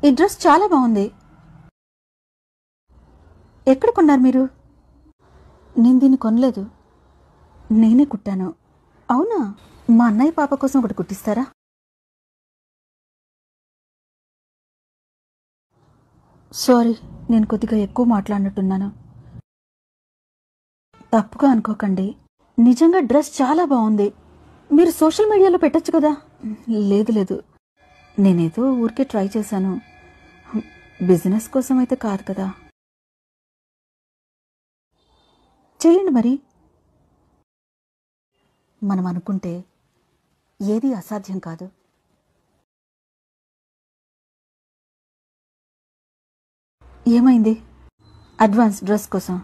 ఈ డ్రెస్ చాలా బాగుంది. ఎక్కడ కొన్నారు మీరు? నేను దీన్ని కొనలేదు, నేనే కుట్టాను. అవునా? మా అన్నయ్య పాప కోసం ఒకటి కుట్టిస్తారా? సారీ, నేను కొద్దిగా ఎక్కువ మాట్లాడినట్టున్నాను, తప్పుగా అనుకోకండి. నిజంగా డ్రెస్ చాలా బాగుంది. మీరు సోషల్ మీడియాలో పెట్టచ్చు కదా? లేదు లేదు, నేనేదో ఊరికే ట్రై చేశాను, బిజినెస్ కోసం అయితే కాదు కదా. చేయండి మరి. మనం అనుకుంటే ఏది అసాధ్యం కాదు. ఏమైంది? అడ్వాన్స్ డ్రెస్ కోసం